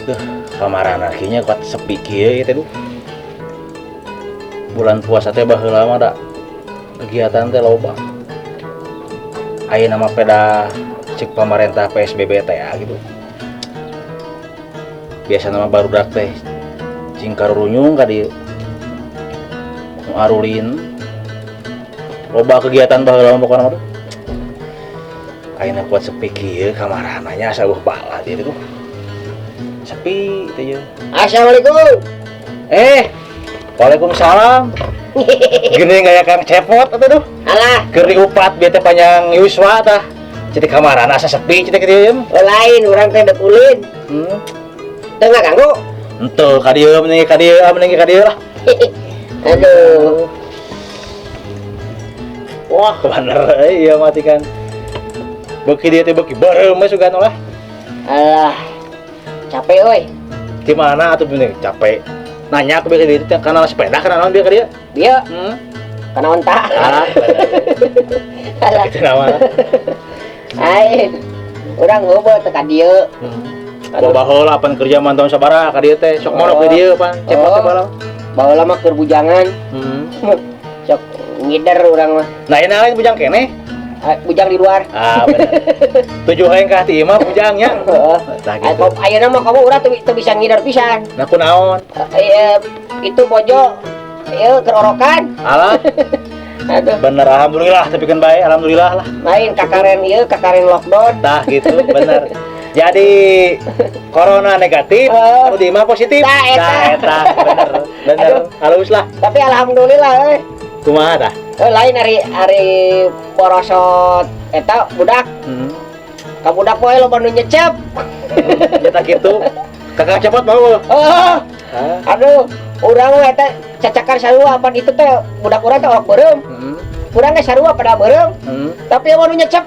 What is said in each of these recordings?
Duh, kamaran akhirnya kuat sepi kieu teh duh. Bulan puasa teh baheula mah da kegiatan teh loba. Aya nama peda cek pemerintah PSBB teh gitu. Biasa nama barudak teh cing karurunyung ka dieu. Nu arulin. Loba kegiatan baheula mah pokona mah. Ayeuna kuat sepi kieu kamarananya asa bala dia tuh. Sepi teh ya. Assalamualaikum. Waalaikumsalam. Gini gaya Kang Cepot atuh duh. Alah, Keur diupat bieu teh panjang Yuswa tah. Jadi kamarana asa sepi cenah kieu. lain urang teh dekulin. Teu ngaganggu. Henteu ka dieu mending ka dieu lah. Aduh. Wah, bener iya mati kan. Beuki dia teh beuki bareng mah sugan lah. Alah. Capek euy. Di mana atuh bener capek. Nanya ke dia teh kana sepeda kana naon bieu ka dieu. Dia kana onta. Ah, Alah. itu nama. Lain. Urang heubeul teh ka dieu. Aduh baheula pan kerja mantau sabaraha ka dieu teh. Sok monok di dieu pan. Cepot teh baheula. Baheula mah keur bujangan. Sok ngider urang mah. Nah, ini lain bujang keneh. Bujang di luar. Ah, bener. Tujuh hengkah ti imah bujangnya. Tah gitu. Ayeuna mah kamu urang teu bisa ngider pisan. Nah, kunaon? Itu bojo ieu keur orokan. Alah, Aduh. bener alhamdulillah tapi kan bae alhamdulillah lah. Lain kakaren lockdown. Tah gitu, bener. Jadi corona negatif, anu di imah positif. Tah, eta. Bener. Halus lah. Tapi alhamdulillah euy. Kumaha tah? Lain hari porosot eta budak. Ka budak poe loba nu nyecep. Ya tah gitu. Kakak cepot mau. Aduh, urang mah eta cacakan sarua pan itu teh budak urang teh orok beureum. Urang teh sarua pada beureum. Tapi anu nyecep.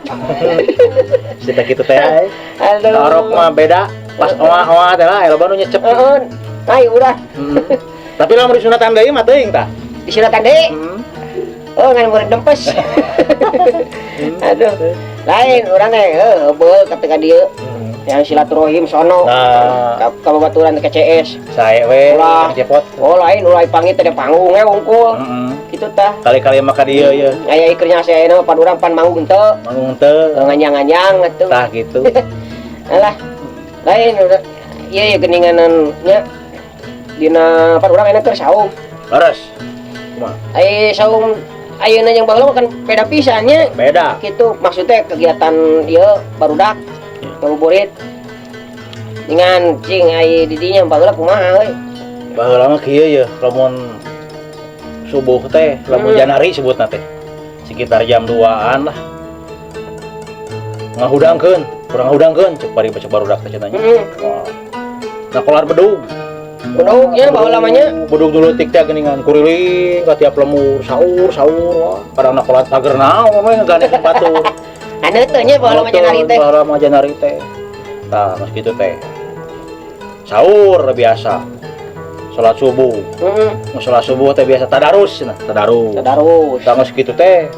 Kita gitu teh. Aduh. Orok mah beda. Pas oa teh lah loba nu nyecep. Heeh. Ai urang. Tapi lamun disunatan deui mah teuing tah. Disunatan deui. Oh, ngan murid dempes. Aduh. Lain urang teh heubeul ketika dieu. Yang silaturahim sono. Nah, Ka babaturan ke CS. sae we Ulah. Kang Cepot. Oh, lain ulah pangit teh panggung wungkul. Kitu tah. Kali-kali mah ka dieu ye. Aya ikernya saeuna pan urang pan manggung teu. Manggung teu. Nganyang-nganyang atuh. Tah gitu. Alah. Lain udah ieu geninganan nya dina pan urang enak keur saung. Leres. Kumaha? Ai saung ayeuna yang baheula kan beda pisan nya. Beda. Kitu maksudnya kegiatan ieu barudak. Ngabuburit. Dengan cing ai di dinya baheula kumaha euy? Baheula mah kieu ye, lamun subuh teh, lamun janari sebutna teh. Sekitar jam 2-an lah. Ngahudangkeun, kurang ngahudangkeun cek bari baca barudak teh cenah nya. Nah, kolar bedug. Bedug nya baheula mah nya. Bedug dulu tik teh geuningan kuriling ka tiap lemur saur wah. Kadang kolat pager naon we ngagane batur. Anu teh nya baheula mah janari teh. Baheula mah janari teh. Tah, mas kitu teh. Sahur biasa. Salat subuh. Salat subuh teh biasa tadarus cenah, tadarus. Tadarus. Tah geus kitu teh.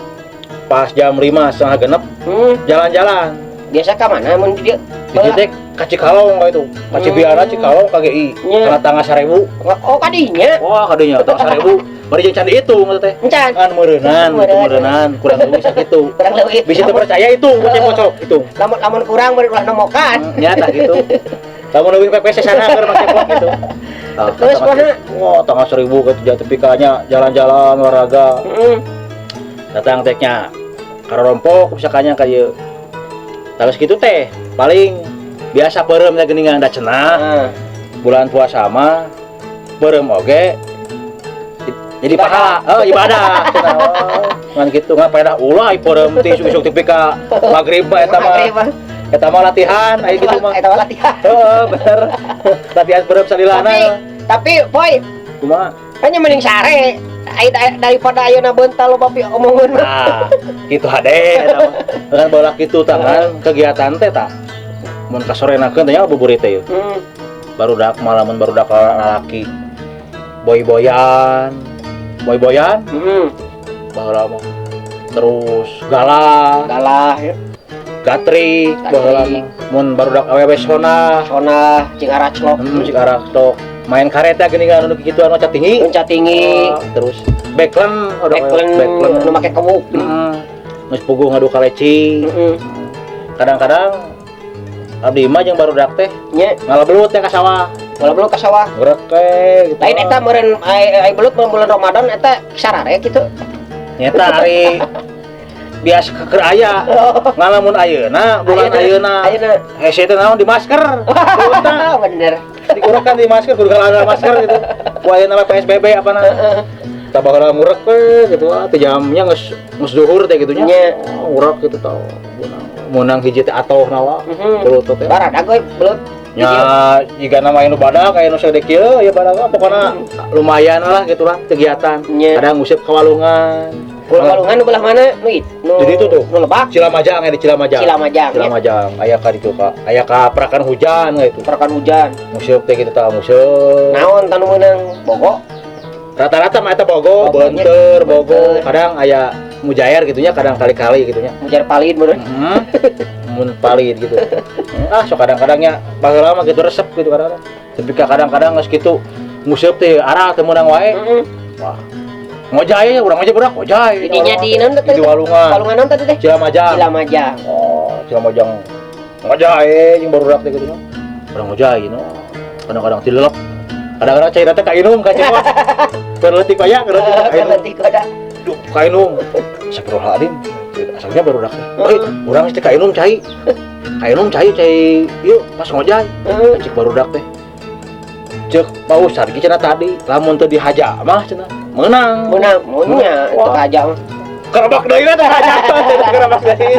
Pas jam 5:30 jalan-jalan. Biasa ka mana mun di dieu? Di dieu teh ka Cikalong ka itu. Ka Cibiara Cikalong ka GI. Kana tangga 1000. Oh, kadinya. Wah, kadinya tangga 1000. Bari jeung can itu maksud teh. Encan. Kan meureunnan, kurang lebih sakitu. Kurang leuwih. Bisa teu percaya itu, bocok itu. Lamun kurang bari ulah nemokan. Nya tah gitu. Lamun leuwih PPS sana keur make pot gitu. Terus kumaha? Wah, tangga 1000 ka jatuh pikanya jalan-jalan olahraga. Datang tehnya karorompok pisakanya ka ieu. Tah kitu teh paling biasa beureum teh geuningan da cenah. Bulan puasa mah beureum oge jadi pahala, ibadah cenah. Ngan kitu ngapeda ulah beureum teh isuk-isuk tepi ka magrib eta mah. Eta mah latihan, aya kitu mah. Eta mah latihan. Heeh, bener. Latihan beureum salilana. Tapi poy, kumaha? Hanya mending sare. Daripada ayeuna beuntal lo bapi omongeun. Nah, kitu hade eta mah. Kan baheula kitu tangan kegiatan teh tah. Mun kasorenakeun teh nya buburit teh. Barudak malamun barudak lalaki. Boy-boyan. Baheula mah. Terus galah ya. Gatri baheula mun barudak awewe sona cing araclok. musik arak tok main kareta geuningan anu kitu anu tinggi Loncat tinggi. terus backland Nu make kewuk. geus puguh ngadu kaleci kadang-kadang abdi mah jeung barudak teh Nya, ngalabelut teh ka sawah bola belum ke sawah. geurek teh gitu Lain eta meureun ai belut bulan Ramadan eta sarare kitu. nyata hari biasa keur aya ngalamun ayeuna bulan ayeuna hese teh naon di masker Bener. dikurekan di masker kudu galangga masker gitu ku ayeuna mah PSBB apana tah baheula ngurek we gitu teh jamnya geus zuhur teh gitu nya ngurek gitu tah munang hiji teh atoh nawa belut teh Baradag we belut. nya jika nama anu badak aya nu sadek kieu ya badak pokona lumayan lah gitulah kegiatan kadang ngusip ka walungan Walungan nu belah mana? Nu jadi itu tuh nu Lebak. Cilamajang di Cilamajang Cilamajang. aya ka ditu ka aya ka perakan hujan gitu Perakan hujan. museum teh gitu tah museum Naon tanu meunang Bogo? rata-rata mah eta Bogo Beunteur Bogo kadang aya mujair gitunya kadang kali-kali gitunya Mujair palid meureun. mun palid gitu so kadang-kadangnya baheula mah gitu resep gitu kadang-kadang tapi kadang-kadang geus kitu museum teh arah teu meunang wae wah ngojay urang aja budak ngojay Didinya di naon teh? di walungan Walungan teh teh? Cilamajang oh Cilamajang ngojay jeung barudak teh gitu nya urang ngojay no kadang-kadang tilelep kadang-kadang cai teh ka inum ka cewek perleutik aya Perleutik kada. duh ka inum saprolhadim asalnya barudak teh urang teh ka inum cai ieu pas ngojay cek barudak teh cek paus sargi cenah tadi lamun teu dihaja mah cenah menang munnya itu aja mah. Kerebak deui teh haja kerebak deui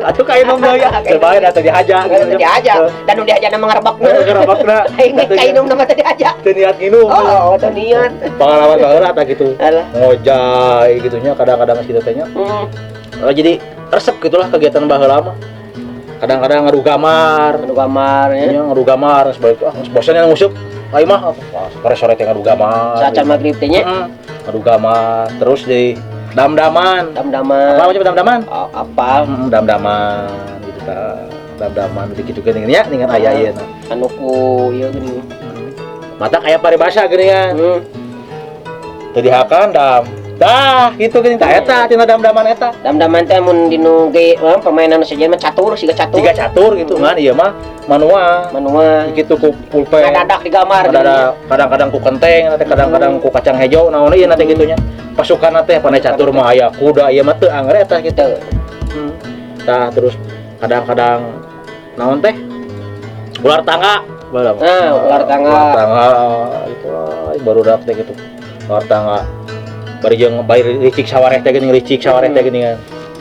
atuh ka inum deui terbae atuh dihaja Dihaja dan nu dihaja mah ngarebakna. Kerebakna Aing ka inum nama teh dihaja. teu niat nginum Oh, teu niat. pengalaman baheula tah gitu Alah. ngojay gitunya kadang-kadang kitu teh nya jadi resep gitulah kegiatan baheula mah kadang-kadang ngadu gamar ya. ngadu gamar sebalik bosan yang musuk ai mah sore-sore teh ngadu gamar Saat maghrib teh nya. ngadu gamar terus di dam-daman apa macam dam-daman Apal dam-daman gitu tah dam-daman gitu geuning nya dengan aya ieu anu ku ieu geuning. mata kayak paribasa geuningan teu dihakan dam dah gitu geuning tah eta tina dam-daman eta Dam-daman teh mun dinu ge permainan saja mah catur siga catur. tiga catur gitu kan ieu mah manua gitu ku pulpen ngadadak digambar kadang-kadang ku kenteng nanti kadang-kadang ku kacang hijau naon ieu nanti gitunya pasukan teh pandai catur mah aya kuda ieu mah teu angger eta gitu tah terus kadang-kadang naon teh ular tangga ular tangga gitu barudak teh gitu ular tangga bari jeung bari licik sawareh teh geuning licik sawareh teh geuningan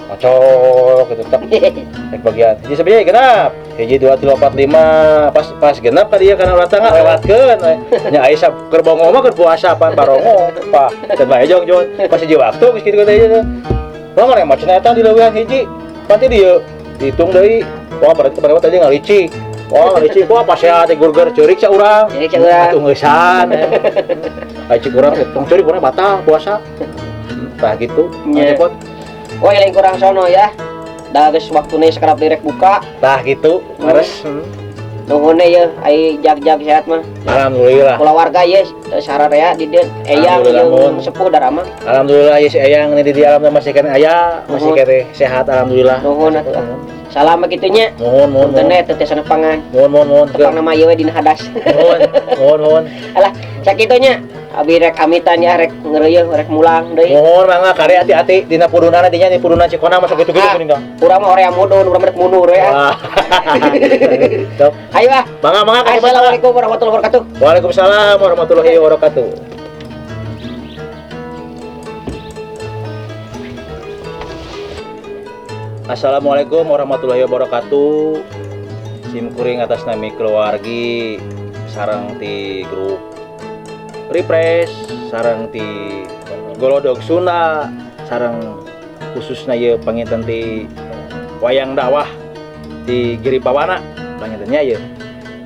ngocok gitu tak rek bagian jadi sebenarnya genap hiji 2 3 4 5 pas genap ka dieu kana ulah tangga lewatkeun nya aya keur bongo mah keur puasa pan barongo pa teu bae jong pas hiji waktu geus kitu teh ieu mah mah cenah eta di leuwehan hiji pati dieu dihitung deui wah berarti kemarin tadi ngalicik wah ngalicik wah pas ya teh gurger ceurik sa urang atuh ngeusan cik urang tong ceurik urang batal puasa tah gitu cepet. Oh yang kurang sono ya. Da geus waktuna sakarep direk buka. Tah gitu. Terus nuhun ya ai jag-jag sehat mah. Alhamdulillah. Kula warga ye sararea di dieu eyang jeung sepuh darama. Alhamdulillah ya si eyang di alam masih kene aya, masih kene sehat alhamdulillah. Nuhun atuh. Salam kitunya. Nuhun. Tene teh sanepangan. Nuhun. Tepang nama ieu dina hadas. Nuhun. Alah sakitunya. Abi rek amitan ya rek ngeureuyeung rek mulang deui. Nuhun mangga kare hati-hati dina pudunana dinya di puduna Cikona mah sakitu geuning kuning. Urang mah hoream mudun, urang rek mundur ya. Ayo ah. Mangga. Assalamualaikum warahmatullahi wabarakatuh. Waalaikumsalam warahmatullahi wabarakatuh. Assalamualaikum warahmatullahi wabarakatuh. Simkuring atas nami keluargi sareng ti grup Refresh sareng ti Golodog Sunda sareng khususna ieu panginten ti wayang dakwah di Giripawana pangintennya ieu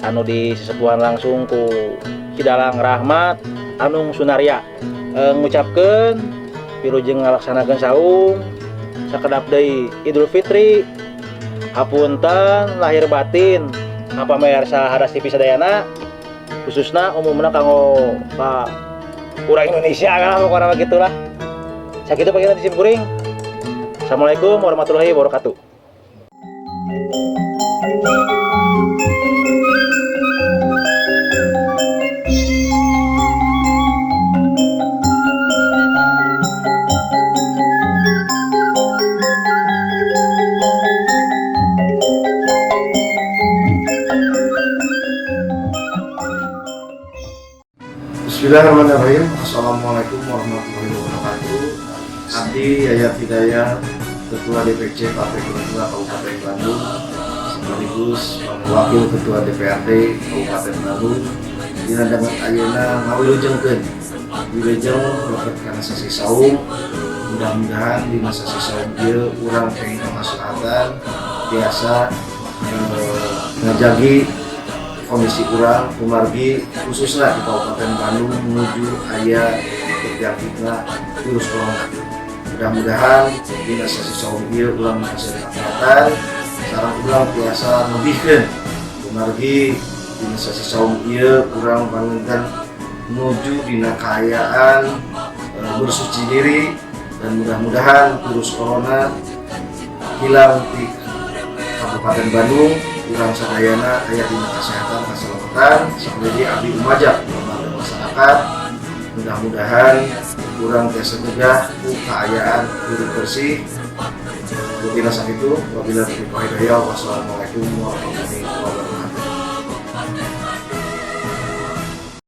anu disesepuhan langsung ku Cidalang Rahmat Anung Sunaria ngucapkeun wilujeng ngalaksanakeun saum sakedap deui Idul Fitri hapunten lahir batin apa mayar sahadas TV sadayana khususna umumna kanggo ka urang Indonesia kan pokoknya begitulah. Sakitu pagina di simkuring. Assalamualaikum warahmatullahi wabarakatuh. Bismillahirrahmanirrahim. Assalamualaikum warahmatullahi wabarakatuh. Abdi Yayat Hidayah, Ketua DPC Partai Gerindra Kabupaten Bandung, sekaligus Wakil Ketua DPRD Kabupaten Bandung. Dina dengan ayeuna ngawilujengkeun wilujeng berkat kana sasi saum. Mudah-mudahan dina sasi saum ieu urang pengin kemaslahatan biasa ngajagi kondisi kurang kumargi khususnya di Kabupaten Bandung menuju aya terjangkitnya virus corona. Mudah-mudahan dinas sasi saum ieu ulang kesehatan sareng ulang biasa lebihkeun kumargi dinas sasi saum ieu kurang panginten menuju dina kaayaan bersuci diri dan mudah-mudahan virus corona hilang di Kabupaten Bandung. Kurang sadayana aya dina kesehatan kaselamatan saperti abdi umajak lembaga masyarakat. Mudah-mudahan kurang tersetegah ku kaayaan hidup bersih. Dina sakitu wabillahi taufiq wal hidayah. Wassalamualaikum warahmatullahi wabarakatuh.